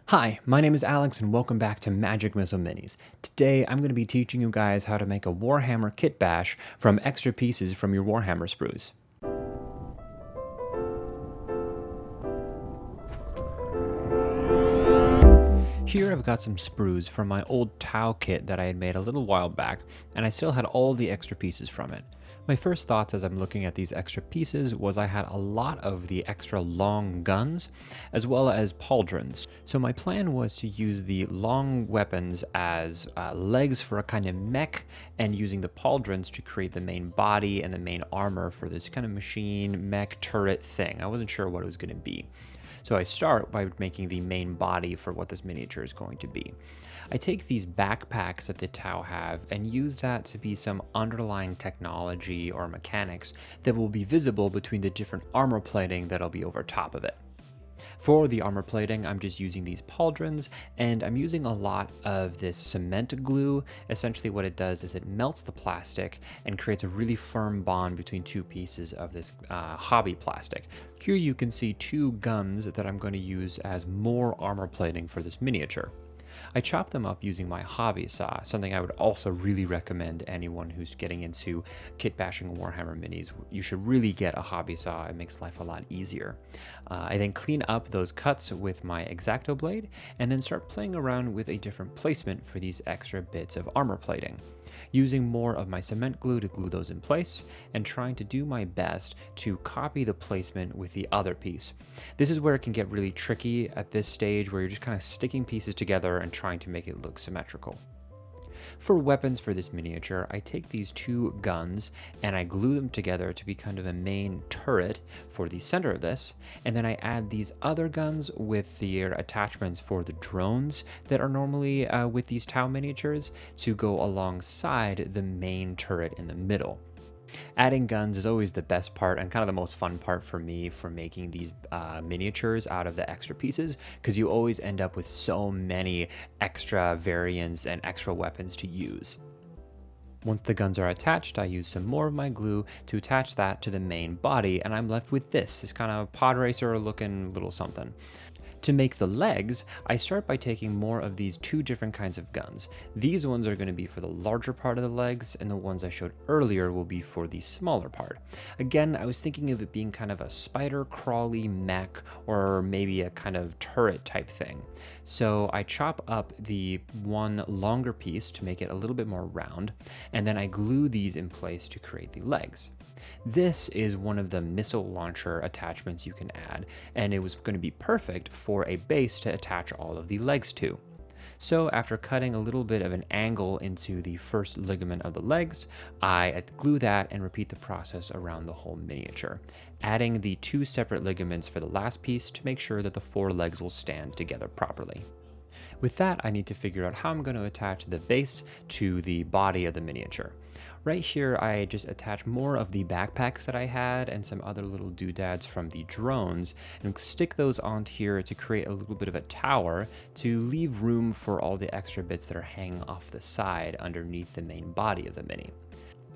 Hi, my name is Alex and welcome back to Magic Missile Minis. Today I'm going to be teaching you guys how to make a Warhammer Kitbash from extra pieces from your Warhammer sprues. Here I've got some sprues from my old Tau kit that I had made a little while back, and I still had all the extra pieces from it. My first thoughts as I'm looking at these extra pieces was I had a lot of the extra long guns, as well as pauldrons. So my plan was to use the long weapons as legs for a kind of mech, and using the pauldrons to create the main body and the main armor for this kind of machine mech turret thing. I wasn't sure what it was going to be. So I start by making the main body for what this miniature is going to be. I take these backpacks that the Tau have and use that to be some underlying technology or mechanics that will be visible between the different armor plating that'll be over top of it. For the armor plating, I'm just using these pauldrons, and I'm using a lot of this cement glue. Essentially what it does is it melts the plastic and creates a really firm bond between two pieces of this hobby plastic. Here you can see two guns that I'm going to use as more armor plating for this miniature. I chop them up using my hobby saw, something I would also really recommend anyone who's getting into kit bashing Warhammer minis. You should really get a hobby saw. It makes life a lot easier. I then clean up those cuts with my X-Acto blade and then start playing around with a different placement for these extra bits of armor plating, using more of my cement glue to glue those in place and trying to do my best to copy the placement with the other piece. This is where it can get really tricky at this stage, where you're just kind of sticking pieces together and trying to make it look symmetrical. For weapons for this miniature, I take these two guns and I glue them together to be kind of a main turret for the center of this, and then I add these other guns with their attachments for the drones that are normally with these Tau miniatures to go alongside the main turret in the middle. Adding guns is always the best part and kind of the most fun part for me for making these miniatures out of the extra pieces, because you always end up with so many extra variants and extra weapons to use. Once the guns are attached, I use some more of my glue to attach that to the main body, and I'm left with this kind of pod racer looking little something. To make the legs, I start by taking more of these two different kinds of guns. These ones are going to be for the larger part of the legs, and the ones I showed earlier will be for the smaller part. Again, I was thinking of it being kind of a spider crawly mech, or maybe a kind of turret type thing. So I chop up the one longer piece to make it a little bit more round, and then I glue these in place to create the legs. This is one of the missile launcher attachments you can add, and it was going to be perfect for a base to attach all of the legs to. So after cutting a little bit of an angle into the first ligament of the legs, I glue that and repeat the process around the whole miniature, adding the two separate ligaments for the last piece to make sure that the four legs will stand together properly. With that, I need to figure out how I'm going to attach the base to the body of the miniature. Right here, I just attach more of the backpacks that I had and some other little doodads from the drones and stick those onto here to create a little bit of a tower to leave room for all the extra bits that are hanging off the side underneath the main body of the mini.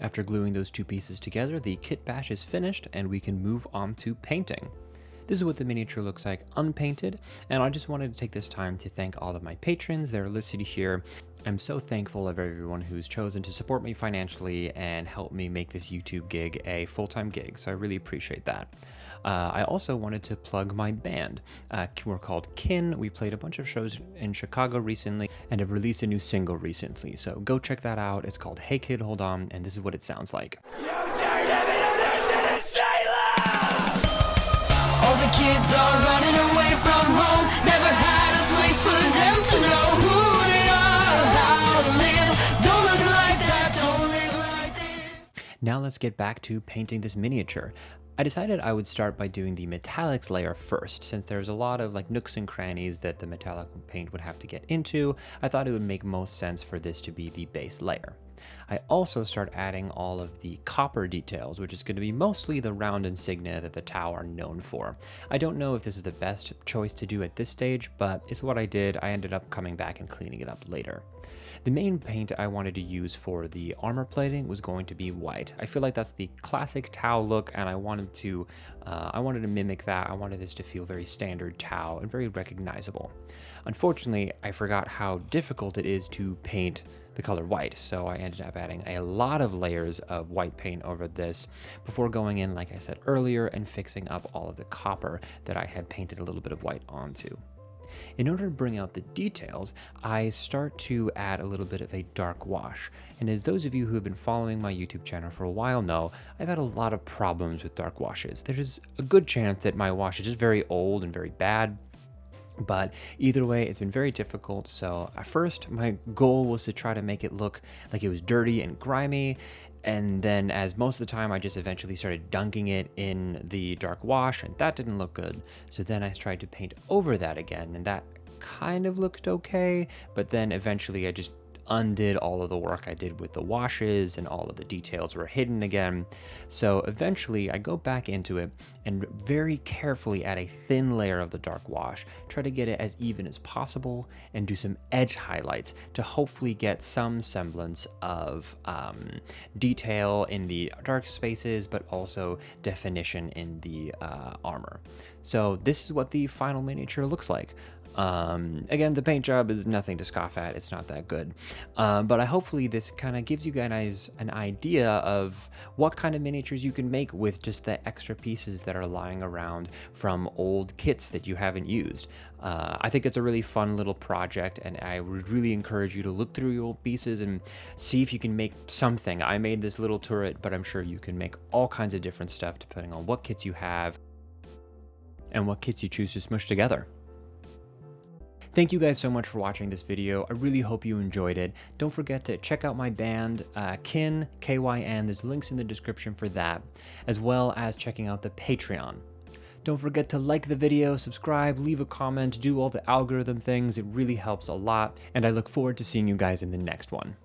After gluing those two pieces together, the kit bash is finished and we can move on to painting. This is what the miniature looks like unpainted, and I just wanted to take this time to thank all of my patrons that are listed here. I'm so thankful of everyone who's chosen to support me financially and help me make this YouTube gig a full-time gig, so I really appreciate that. I also wanted to plug my band. We're called Kin. We played a bunch of shows in Chicago recently and have released a new single recently, so go check that out. It's called Hey Kid Hold On, and this is what it sounds like. All the kids are running away from home, never had a place for them to know who they are, how to live. Don't look like that, don't live like this. Now let's get back to painting this miniature. I decided I would start by doing the metallics layer first, since there's a lot of nooks and crannies that the metallic paint would have to get into. I thought it would make most sense for this to be the base layer. I also start adding all of the copper details, which is going to be mostly the round insignia that the Tau are known for. I don't know if this is the best choice to do at this stage, but it's what I did. I ended up coming back and cleaning it up later. The main paint I wanted to use for the armor plating was going to be white. I feel like that's the classic Tau look, and I wanted to mimic that. I wanted this to feel very standard Tau and very recognizable. Unfortunately, I forgot how difficult it is to paint the color white, so I ended up adding a lot of layers of white paint over this before going in, like I said earlier, and fixing up all of the copper that I had painted a little bit of white onto. In order to bring out the details, I start to add a little bit of a dark wash. And as those of you who have been following my YouTube channel for a while know, I've had a lot of problems with dark washes. There's a good chance that my wash is just very old and very bad. But either way, it's been very difficult. So at first, my goal was to try to make it look like it was dirty and grimy. And then as most of the time, I just eventually started dunking it in the dark wash, and that didn't look good. So then I tried to paint over that again, and that kind of looked okay. But then eventually I just undid all of the work I did with the washes, and all of the details were hidden again. So eventually I go back into it and very carefully add a thin layer of the dark wash, try to get it as even as possible, and do some edge highlights to hopefully get some semblance of detail in the dark spaces, but also definition in the armor. So this is what the final miniature looks like. Again, the paint job is nothing to scoff at. It's not that good. But hopefully this kind of gives you guys an idea of what kind of miniatures you can make with just the extra pieces that are lying around from old kits that you haven't used. I think it's a really fun little project, and I would really encourage you to look through your old pieces and see if you can make something. I made this little turret, but I'm sure you can make all kinds of different stuff depending on what kits you have and what kits you choose to smush together. Thank you guys so much for watching this video. I really hope you enjoyed it. Don't forget to check out my band, Kin, KYN. There's links in the description for that, as well as checking out the Patreon. Don't forget to like the video, subscribe, leave a comment, do all the algorithm things. It really helps a lot, and I look forward to seeing you guys in the next one.